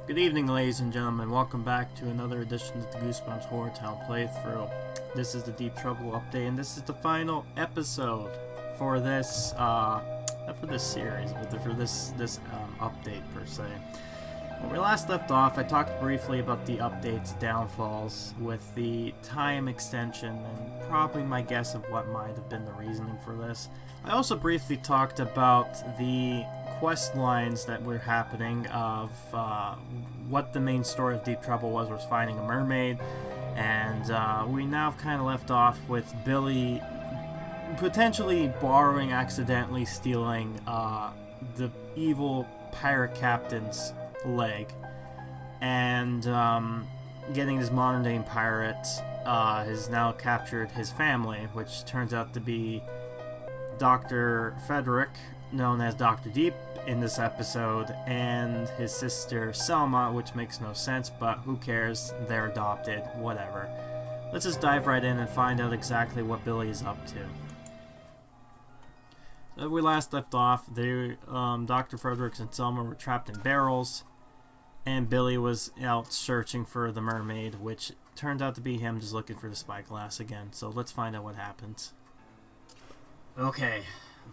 Good evening, ladies and gentlemen. Welcome back to another edition of the Goosebumps HorrorTown playthrough. This is the Deep Trouble update, and this is the final episode for this, not for this series, but for this update per se. When we last left off, I talked briefly about the update's downfalls with the time extension and probably my guess of what might have been the reasoning for this. I also briefly talked about the quest lines that were happening of what the main story of Deep Trouble was finding a mermaid, and we now kind of left off with Billy potentially accidentally stealing the evil pirate captain's leg, and getting this modern day pirate has now captured his family, which turns out to be Dr.Fredricks, known as Dr. Deep in this episode, and his sister Selma, which makes no sense, but who cares, they're adopted, whatever. Let's just dive right in and find out exactly what Billy is up to. So we last left off, Dr. Fredricks and Selma were trapped in barrels, and Billy was out searching for the mermaid, which turned out to be him just looking for the spyglass again. So let's find out what happens. Okay,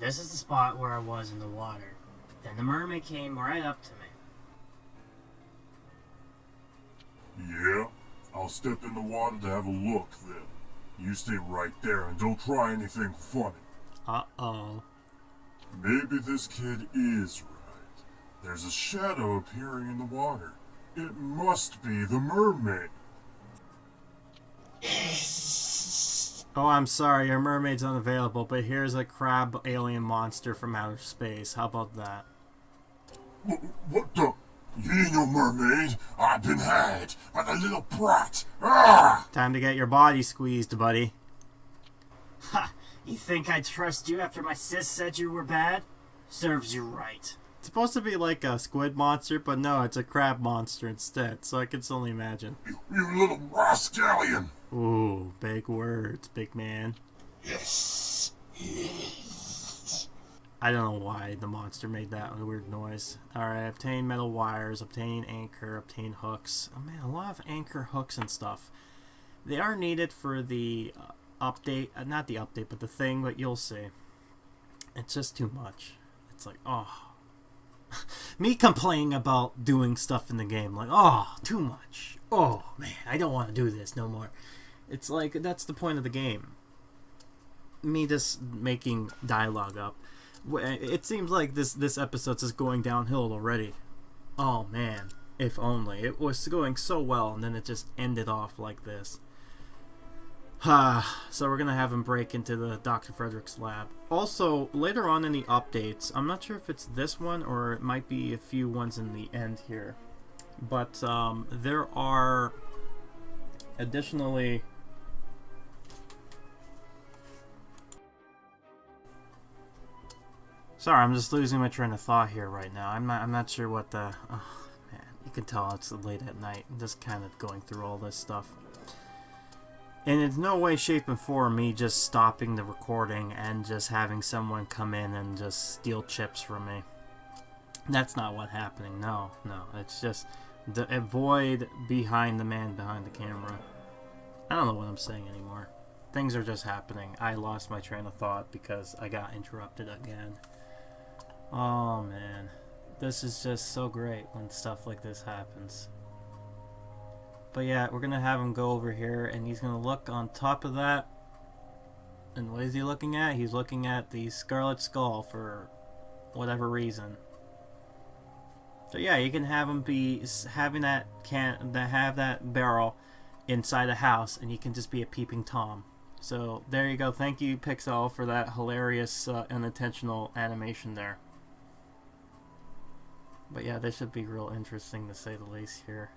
this is the spot where I was in the water. Then the mermaid came right up to me. Yeah, I'll step in the water to have a look then. You stay right there and don't try anything funny. Uh-oh. Maybe this kid is right. There's a shadow appearing in the water. It must be the mermaid. Oh, I'm sorry, your mermaid's unavailable, but here's a crab alien monster from outer space. How about that? What the? You ain't no mermaid. I've been had by the little brat. Ah! Time to get your body squeezed, buddy. Ha! You think I'd trust you after my sis said you were bad? Serves you right. It's supposed to be like a squid monster, but no, it's a crab monster instead, so I can only imagine. You little rascallion! Ooh, big words, big man. Yes. I don't know why the monster made that weird noise. Alright, obtain metal wires, obtain anchor, obtain hooks. Oh man, a lot of anchor hooks and stuff. They are needed for the update, not the update, but the thing, but you'll see. It's just too much. It's like, oh. Me complaining about doing stuff in the game, like, oh, too much. Oh, man, I don't want to do this no more. It's like, that's the point of the game. Me just making dialogue up. It seems like this episode's just going downhill already. Oh, man, if only. It was going so well, and then it just ended off like this. So we're gonna have him break into the Dr. Fredricks lab. Also, later on in the updates, I'm not sure if it's this one or it might be a few ones in the end here, but there are additionally sorry, I'm just losing my train of thought here right now. I'm not sure what the oh, man, you can tell it's late at night. I'm just kind of going through all this stuff. And it's no way, shape, and form me just stopping the recording and just having someone come in and just steal chips from me. That's not what's happening. No. It's just a void behind the man behind the camera. I don't know what I'm saying anymore. Things are just happening. I lost my train of thought because I got interrupted again. Oh, man. This is just so great when stuff like this happens. But yeah, we're going to have him go over here, and he's going to look on top of that. And what is he looking at? He's looking at the Scarlet Skull for whatever reason. So yeah, you can have him be having that have that barrel inside a house, and he can just be a peeping Tom. So there you go. Thank you, Pixowl, for that hilarious unintentional animation there. But yeah, this should be real interesting to say the least here.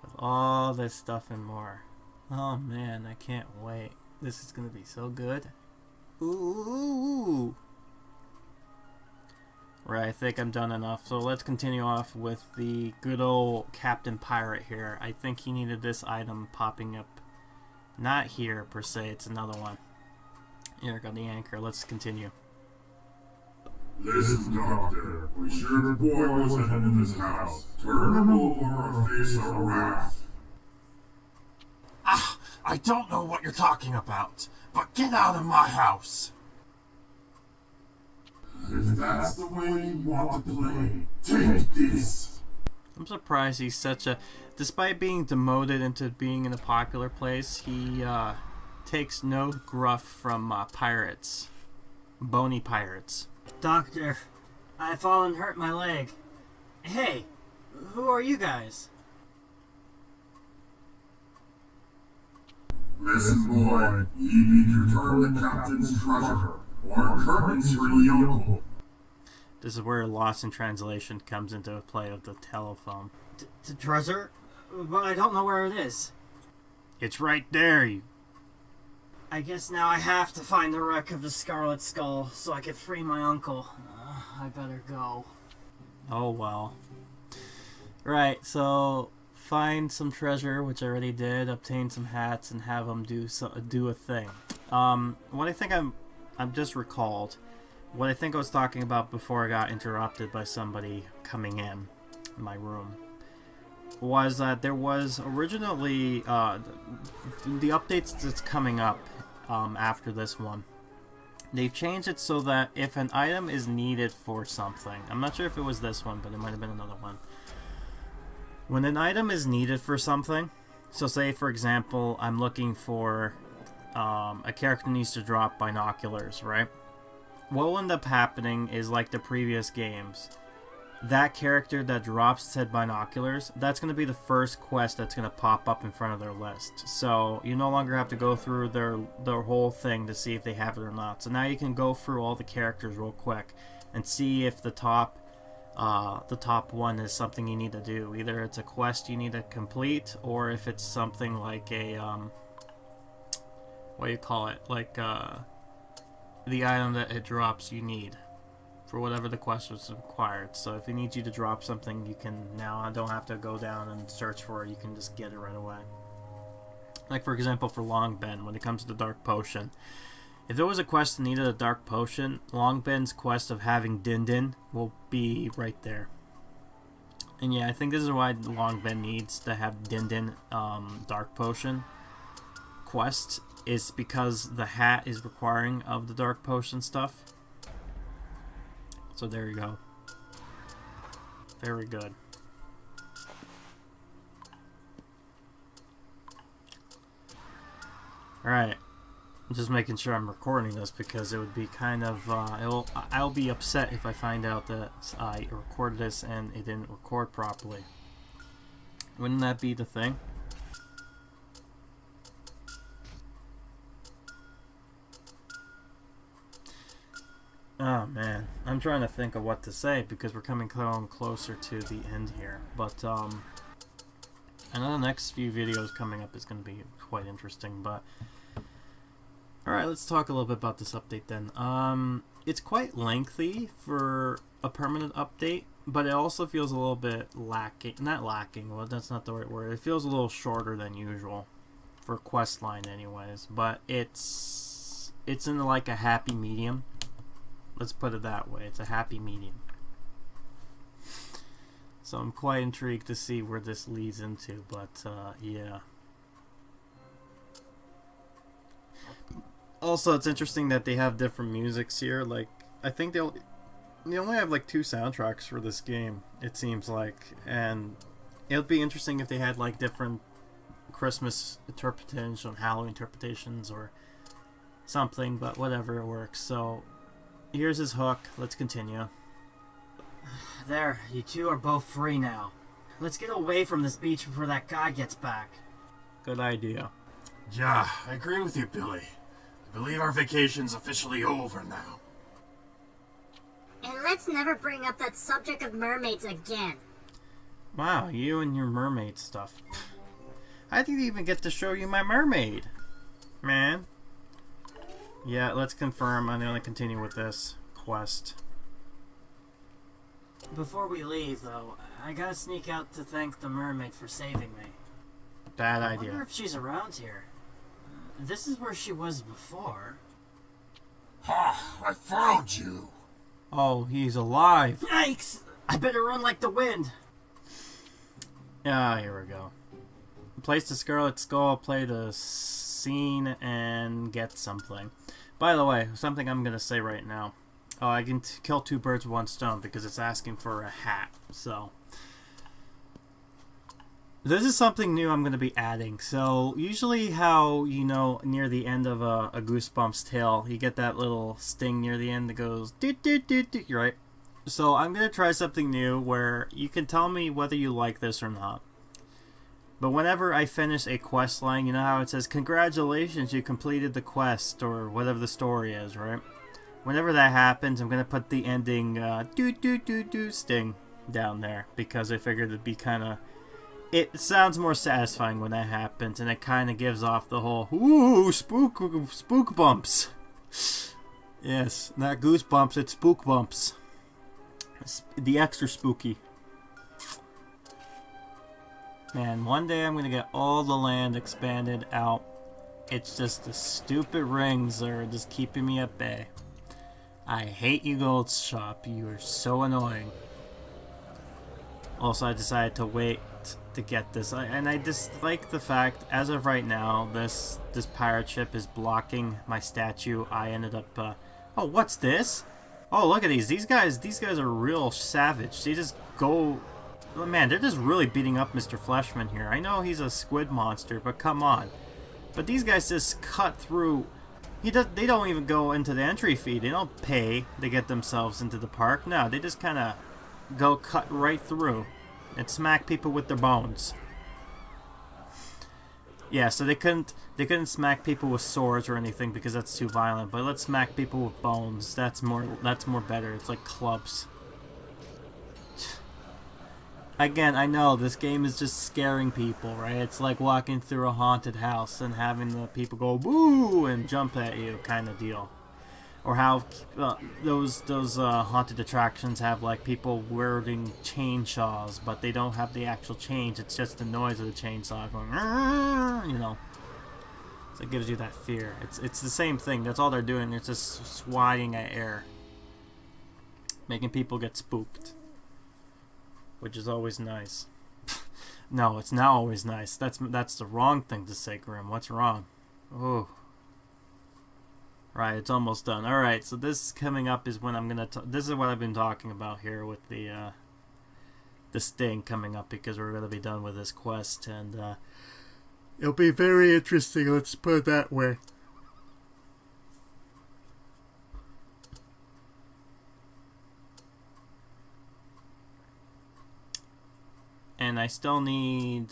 With all this stuff and more. Oh man, I can't wait. This is gonna be so good. Ooh. Right, I think I'm done enough. So let's continue off with the good old Captain Pirate here. I think he needed this item popping up. Not here per se, it's another one. Here, got the anchor. Let's continue. Listen, Doctor, we sure the boy was in this house. Turn him over or face a wrath. Ah, I don't know what you're talking about, but get out of my house. If that's the way you want to play, take this. I'm surprised he's such a... Despite being demoted into being in a popular place, he takes no gruff from pirates. Bony pirates. Doctor, I fall and hurt my leg. Hey, who are you guys? Listen, boy, you need to return the captain's treasure, or curtains for the yokel. This is where Lost in Translation comes into play of the telephone. The treasure? But I don't know where it is. It's right there, you... I guess now I have to find the wreck of the Scarlet Skull so I can free my uncle. I better go. Oh, well. Right, so... Find some treasure, which I already did. Obtain some hats and have them do a thing. What I think I'm just recalled. What I think I was talking about before I got interrupted by somebody coming in my room was that there was originally the updates that's coming up after this one. They've changed it so that if an item is needed for something, I'm not sure if it was this one, but it might have been another one. When an item is needed for something, so say for example, I'm looking for a character needs to drop binoculars, right? What will end up happening is like the previous games. That character that drops said binoculars, that's going to be the first quest that's going to pop up in front of their list. So you no longer have to go through their whole thing to see if they have it or not. So now you can go through all the characters real quick and see if the top one is something you need to do. Either it's a quest you need to complete, or if it's something like a what do you call it? Like the item that it drops you need for whatever the quest was required. So if it needs you to drop something, you can now don't have to go down and search for it. You can just get it right away. Like for example, for Longben, when it comes to the Dark Potion, if there was a quest that needed a Dark Potion, Longben's quest of having Din Din will be right there. And yeah, I think this is why Longben needs to have Din Din Dark Potion quest, is because the hat is requiring of the Dark Potion stuff. So there you go. Very good. Alright. I'm just making sure I'm recording this because it would be kind of... I'll be upset if I find out that I recorded this and it didn't record properly. Wouldn't that be the thing? Oh man, I'm trying to think of what to say because we're coming closer to the end here. But I know the next few videos coming up is going to be quite interesting. But alright, let's talk a little bit about this update then. It's quite lengthy for a permanent update, but it also feels a little bit lacking. Not lacking, well that's not the right word. It feels a little shorter than usual for quest line anyways. But it's in like a happy medium. Let's put it that way. It's a happy medium. So I'm quite intrigued to see where this leads into, but yeah. Also, it's interesting that they have different musics here. Like, I think they only have like 2 soundtracks for this game, it seems like. And it would be interesting if they had like different Christmas interpretations, Halloween interpretations, or something, but whatever, it works. So here's his hook. Let's continue. There, you two are both free now. Let's get away from this beach before that guy gets back. Good idea. Yeah, I agree with you, Billy. I believe our vacation's officially over now. And let's never bring up that subject of mermaids again. Wow, you and your mermaid stuff. I didn't even get to show you my mermaid, man. Yeah, let's confirm. I'm going to continue with this quest. Before we leave, though, I gotta sneak out to thank the mermaid for saving me. Bad I wonder idea. if she's around here. This is where she was before. Ha! I found you! Oh, he's alive. Yikes! I better run like the wind. Ah, here we go. Place the Scarlet Skull, play the scene, and get something. By the way, something I'm going to say right now. Oh, I can kill two birds with one stone because it's asking for a hat. So, this is something new I'm going to be adding. So, usually how, you know, near the end of a Goosebumps tale, you get that little sting near the end that goes, doot, doot, doot, doot, right? So, I'm going to try something new where you can tell me whether you like this or not. But whenever I finish a quest line, you know how it says, congratulations, you completed the quest, or whatever the story is, right? Whenever that happens, I'm going to put the ending, doot, doot, doot, doot, sting down there. Because I figured it'd be kind of... It sounds more satisfying when that happens, and it kind of gives off the whole, ooh, spook bumps. Yes, not goosebumps, it's spook bumps. It's the extra spooky. Man, one day I'm going to get all the land expanded out. It's just the stupid rings that are just keeping me at bay. I hate you, Gold Shop. You are so annoying. Also, I decided to wait to get this. And I just like the fact, as of right now, this pirate ship is blocking my statue. I ended up... oh, what's this? Oh, look at these. These guys are real savage. They just go... Oh, man, they're just really beating up Mr. Fleshman here. I know he's a squid monster, but come on. But these guys just cut through. They don't even go into the entry fee. They don't pay to get themselves into the park. No, they just kind of go cut right through and smack people with their bones. Yeah, so they couldn't smack people with swords or anything because that's too violent. But let's smack people with bones. That's more better. It's like clubs. Again, I know this game is just scaring people, right? It's like walking through a haunted house and having the people go boo and jump at you, kind of deal. Or how those haunted attractions have like people wielding chainsaws, but they don't have the actual chains. It's just the noise of the chainsaw going, you know. So it gives you that fear. It's the same thing. That's all they're doing. They're just swatting at air, making people get spooked. Which is always nice. No, it's not always nice. That's the wrong thing to say, Grim. What's wrong? Oh. Right, it's almost done. Alright, so this coming up is when I'm gonna... This is what I've been talking about here with the sting coming up, because we're gonna be done with this quest, and it'll be very interesting, let's put it that way. And I still need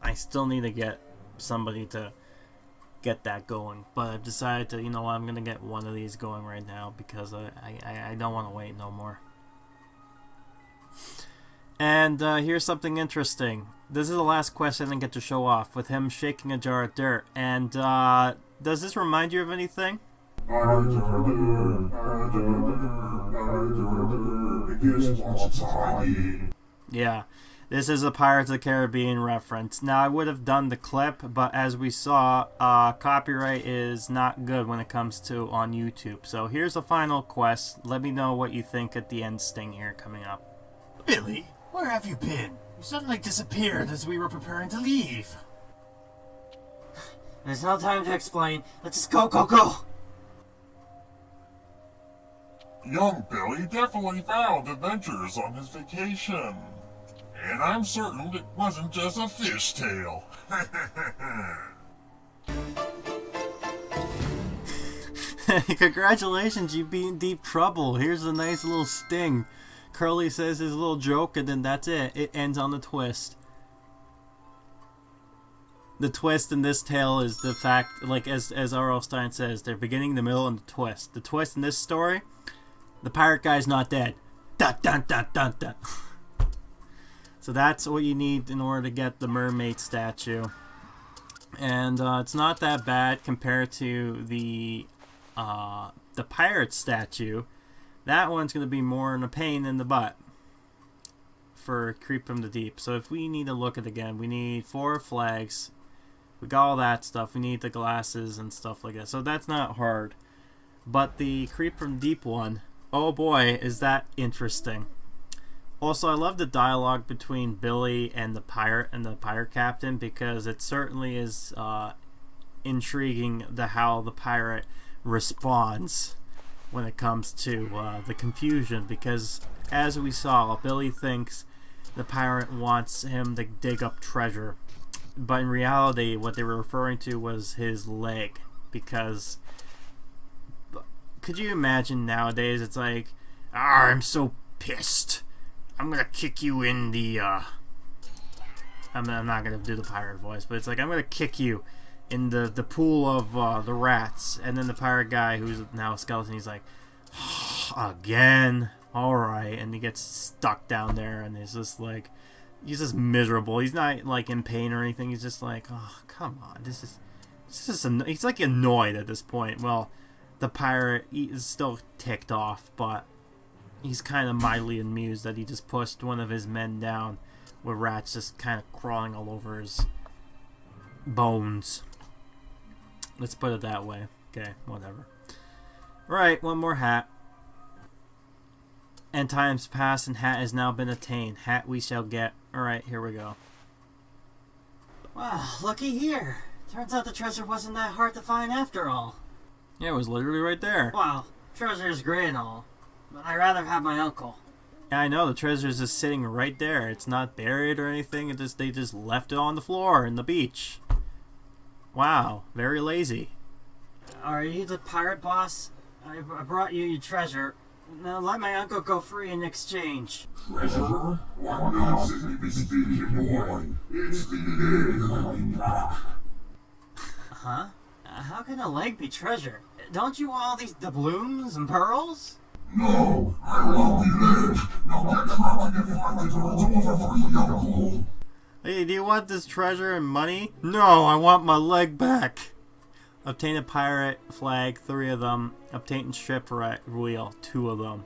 to get somebody to get that going. But I've decided to, you know what, I'm going to get one of these going right now because I don't want to wait no more. And here's something interesting. This is the last quest I didn't get to show off, with him shaking a jar of dirt. And does this remind you of anything? Yeah, this is a Pirates of the Caribbean reference. Now, I would have done the clip, but as we saw, copyright is not good when it comes to on YouTube. So here's the final quest. Let me know what you think at the end sting here coming up. Billy, where have you been? You suddenly disappeared as we were preparing to leave. There's no time to explain. Let's just go, go, go! Young Billy definitely found adventures on his vacation. And I'm certain it wasn't just a fishtail. Congratulations, you beat in deep trouble. Here's a nice little sting. Curly says his little joke, and then that's it. It ends on the twist. The twist in this tale is the fact, like as R.L. Stein says, they're beginning, the middle, and the twist. The twist in this story, the pirate guy's not dead. Dun dun dun dun dun. So that's what you need in order to get the mermaid statue. And it's not that bad compared to the pirate statue. That one's going to be more in a pain in the butt for Creep from the Deep. So if we need to look at it again, we need 4 flags. We got all that stuff. We need the glasses and stuff like that. So that's not hard. But the creep from deep one, oh boy, is that interesting. Also, I love the dialogue between Billy and the pirate captain, because it certainly is intriguing how the pirate responds when it comes to the confusion, because as we saw, Billy thinks the pirate wants him to dig up treasure, but in reality what they were referring to was his leg, because could you imagine nowadays, it's like, I'm so pissed, I'm gonna kick you in the I'm not gonna do the pirate voice, but it's like, I'm gonna kick you in the pool of the rats. And then the pirate guy, who's now a skeleton, he's like, again, alright, and he gets stuck down there, and he's just like, he's just miserable. He's not like in pain or anything, he's just like, oh, come on, he's like annoyed at this point. Well, the pirate, he is still ticked off, but he's kind of mildly amused that he just pushed one of his men down with rats just kind of crawling all over his bones. Let's put it that way. Okay, whatever. Right, one more hat. And times pass, and hat has now been attained. Hat we shall get. Alright, here we go. Wow, looky here. Turns out the treasure wasn't that hard to find after all. Yeah, it was literally right there. Wow, treasure is great and all, but I'd rather have my uncle. Yeah, I know, the treasure is just sitting right there. It's not buried or anything. They just left it on the floor in the beach. Wow, very lazy. Are you the pirate boss? I brought you your treasure. Now let my uncle go free in exchange. Treasure? What nonsense be speaking, boy? It's the end. Huh? How can a leg be treasure? Don't you want all these doubloons and pearls? No, I only live. Now get out and find the over for you, uncle. Hey, do you want this treasure and money? No, I want my leg back. Obtain a pirate flag, 3 of them. Obtain ship wheel, 2 of them.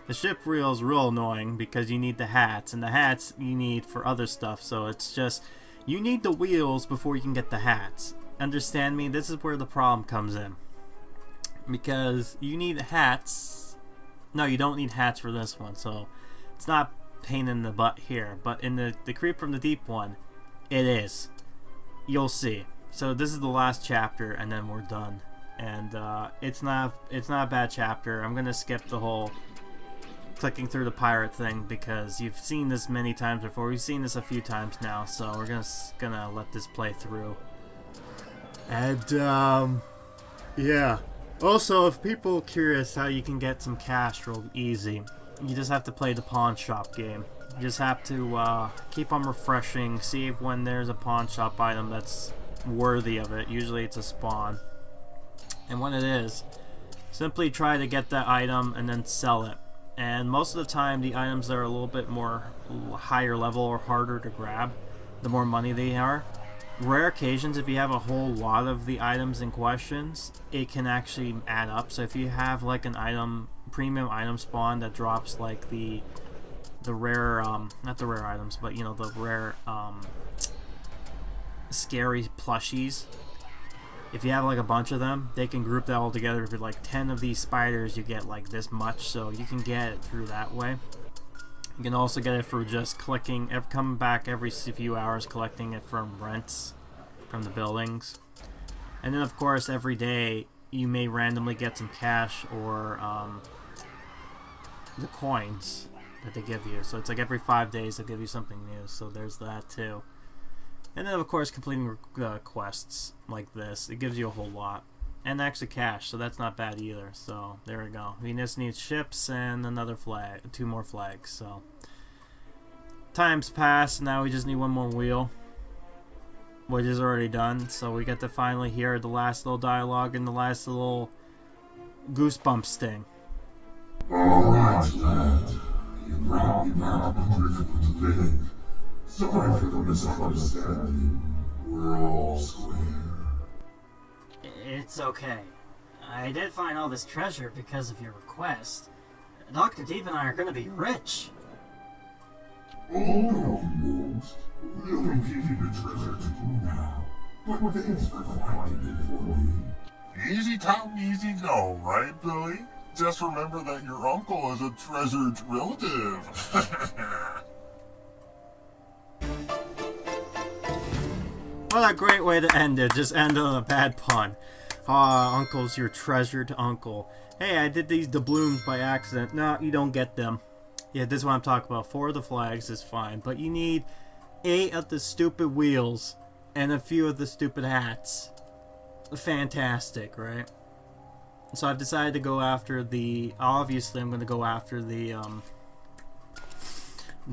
The ship wheel is real annoying because you need the hats, and the hats you need for other stuff, so it's just, you need the wheels before you can get the hats. Understand me? This is where the problem comes in. Because you need hats. No, you don't need hats for this one, so it's not pain in the butt here. But in the creep from the deep one, it is. You'll see. So this is the last chapter, and then we're done. And it's not a bad chapter. I'm gonna skip the whole clicking through the pirate thing because you've seen this many times before. We've seen this a few times now, so we're gonna let this play through. And yeah. Also, if people are curious how you can get some cash real easy, you just have to play the pawn shop game. You just have to keep on refreshing, see when there's a pawn shop item that's worthy of it. Usually it's a spawn. And when it is, simply try to get that item and then sell it. And most of the time, the items that are a little bit more higher level or harder to grab, the more money they are. Rare occasions, if you have a whole lot of the items in questions, it can actually add up. So if you have like an item, premium item spawn that drops like the rare, not the rare items, but you know, the rare scary plushies. If you have like a bunch of them, they can group that all together. If you're like 10 of these spiders, you get like this much, so you can get it through that way. You can also get it for just collecting, coming back every few hours, collecting it from rents from the buildings. And then of course every day you may randomly get some cash or the coins that they give you. So it's like every 5 days they'll give you something new, so there's that too. And then of course completing quests like this, it gives you a whole lot. And actually cash, so that's not bad either. So there we go. We just need ships and another flag, 2 more flags. So times pass, now we just need 1 more wheel, which is already done. So we get to finally hear the last little dialogue and the last little Goosebumps sting. Alright, lad. You brought me back a difficult thing. Sorry for the misunderstanding. We're all square. It's okay. I did find all this treasure because of your request. Dr. Deep and I are gonna be rich. Oh no, you won't. We'll be keeping the treasure to you now. But thanks for finding it for me. Easy come, easy go, right, Billy? Just remember that your uncle is a treasured relative. What a great way to end it. Just end on a bad pun. Uncle's your treasured uncle. Hey, I did these doubloons by accident. No, you don't get them. Yeah, this is what I'm talking about. 4 of the flags is fine, but you need 8 of the stupid wheels and a few of the stupid hats. Fantastic, right? So I've decided to go after the... Obviously, I'm going to go after the... I'm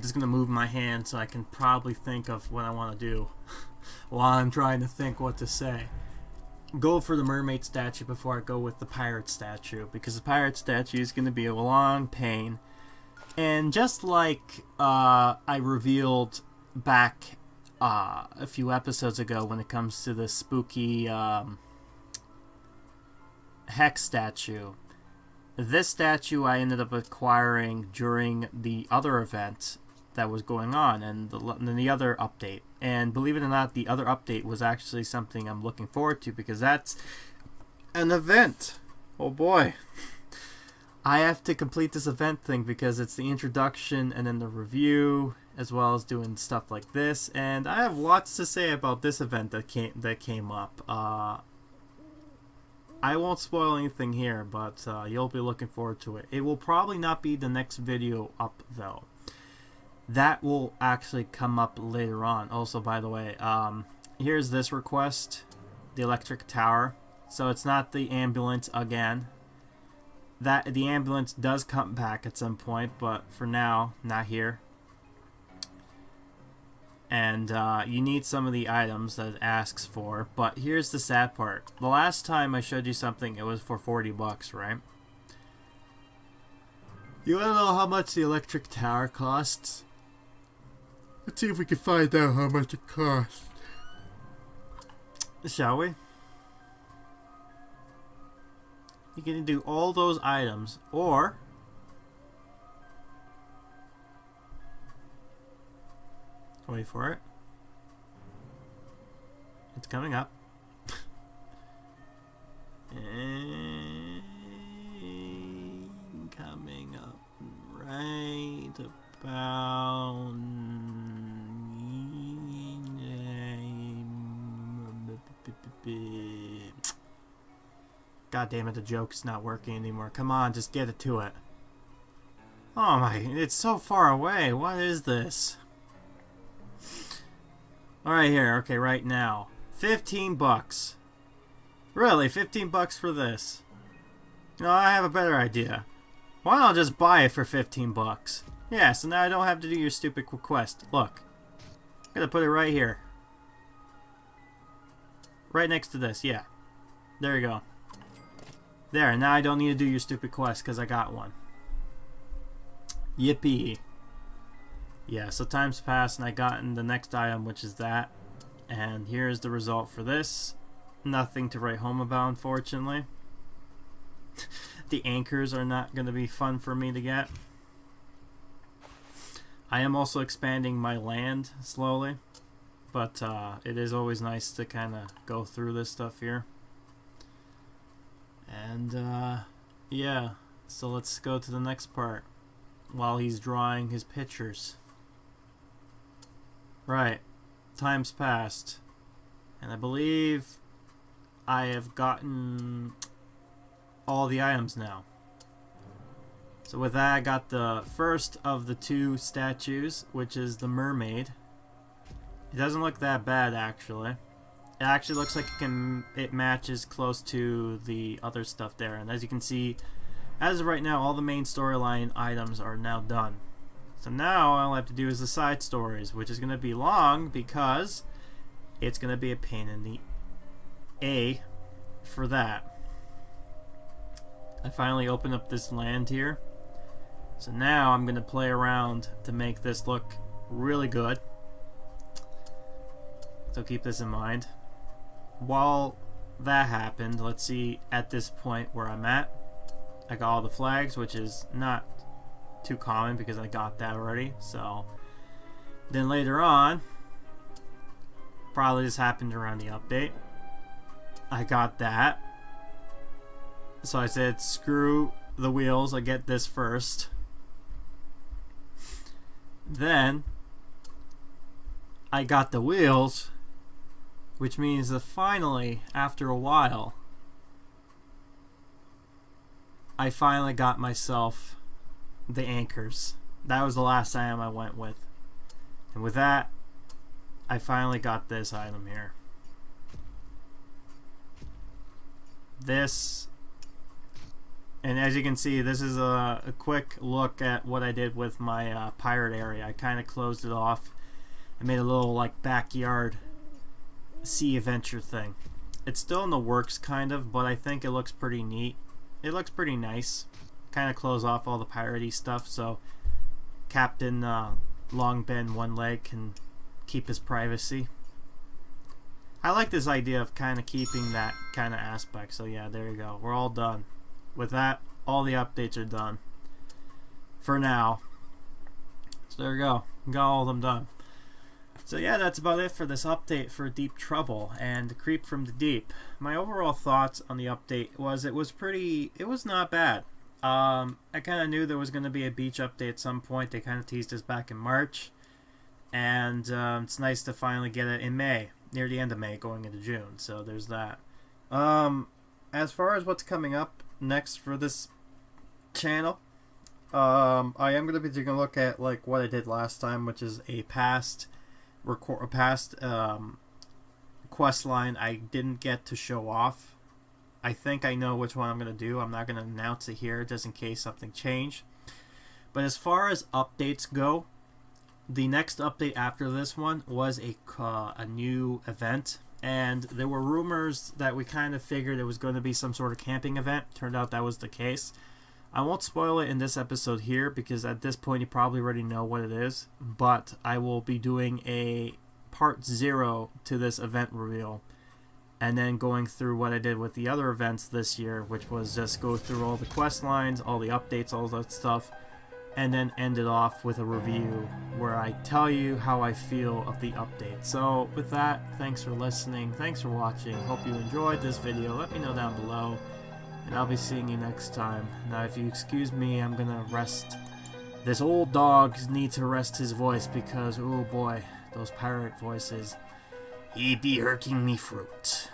just going to move my hand so I can probably think of what I want to do while I'm trying to think what to say. Go for the mermaid statue before I go with the pirate statue, because the pirate statue is going to be a long pain. And just like I revealed back a few episodes ago when it comes to the spooky hex statue, this statue I ended up acquiring during the other event that was going on and the other update. And believe it or not, the other update was actually something I'm looking forward to, because that's an event. Oh boy. I have to complete this event thing because it's the introduction and then the review, as well as doing stuff like this. And I have lots to say about this event that came up. I won't spoil anything here, but you'll be looking forward to it. It will probably not be the next video up, though. That will actually come up later on. Also, by the way, here's this request. The electric tower. So it's not the ambulance again. That the ambulance does come back at some point, but for now, not here. And you need some of the items that it asks for. But here's the sad part. The last time I showed you something, it was for 40 bucks, right? You want to know how much the electric tower costs? Let's see if we can find out how much it costs. Shall we? You can do all those items, or wait for it. It's coming up. And coming up right about. God damn it, the joke's not working anymore. Come on, just get it to it. Oh my, it's so far away. What is this? Alright, here. Okay, right now. 15 bucks. Really, 15 bucks for this? No, I have a better idea. Why don't I just buy it for 15 bucks? Yeah, so now I don't have to do your stupid quest. Look. I'm gonna put it right here. Right next to this, yeah. There you go. There, now I don't need to do your stupid quest because I got one. Yippee. Yeah, so time's passed and I gotten the next item, which is that. And here's the result for this. Nothing to write home about, unfortunately. The anchors are not going to be fun for me to get. I am also expanding my land slowly. But it is always nice to kind of go through this stuff here. And yeah, so let's go to the next part while he's drawing his pictures. Right, time's passed, and I believe I have gotten all the items now. So with that, I got the first of the 2 statues, which is the mermaid. It doesn't look that bad, actually. It actually looks like it matches close to the other stuff there. And as you can see, as of right now, all the main storyline items are now done. So now all I have to do is the side stories, which is going to be long because it's going to be a pain in the A for that. I finally opened up this land here. So now I'm going to play around to make this look really good. So keep this in mind. While that happened, let's see at this point where I'm at. I got all the flags, which is not too common because I got that already. So then later on, probably this happened around the update, I got that. So I said, screw the wheels, I get this first. Then I got the wheels, which means that finally, after a while, I finally got myself the anchors. That was the last item I went with. And with that, I finally got this item here. This, and as you can see, this is a quick look at what I did with my pirate area. I kind of closed it off. I made a little like backyard sea adventure thing. It's still in the works kind of, but I think it looks pretty neat. It looks pretty nice. Kind of close off all the piratey stuff so Captain Long Ben One Leg can keep his privacy. I like this idea of kind of keeping that kind of aspect. So yeah, there you go. We're all done. With that, all the updates are done. For now. So there you go. Got all of them done. So yeah, that's about it for this update for Deep Trouble and Creep from the Deep. My overall thoughts on the update was it was not bad. I kind of knew there was going to be a beach update at some point. They kind of teased us back in March. And it's nice to finally get it in May. Near the end of May, going into June. So there's that. As far as what's coming up next for this channel, I am going to be taking a look at like what I did last time, which is a past quest line I didn't get to show off. I think I know which one I'm going to do. I'm not going to announce it here just in case something changed. But as far as updates go, the next update after this one was a new event, and there were rumors that we kind of figured it was going to be some sort of camping event. Turned out that was the case. I won't spoil it in this episode here because at this point you probably already know what it is, but I will be doing a part 0 to this event reveal and then going through what I did with the other events this year, which was just go through all the quest lines, all the updates, all that stuff, and then end it off with a review where I tell you how I feel of the update. So with that, thanks for listening, thanks for watching, hope you enjoyed this video. Let me know down below, and I'll be seeing you next time. Now if you excuse me, I'm gonna rest. This old dog needs to rest his voice because, oh boy, those pirate voices, he be hurting me fruit.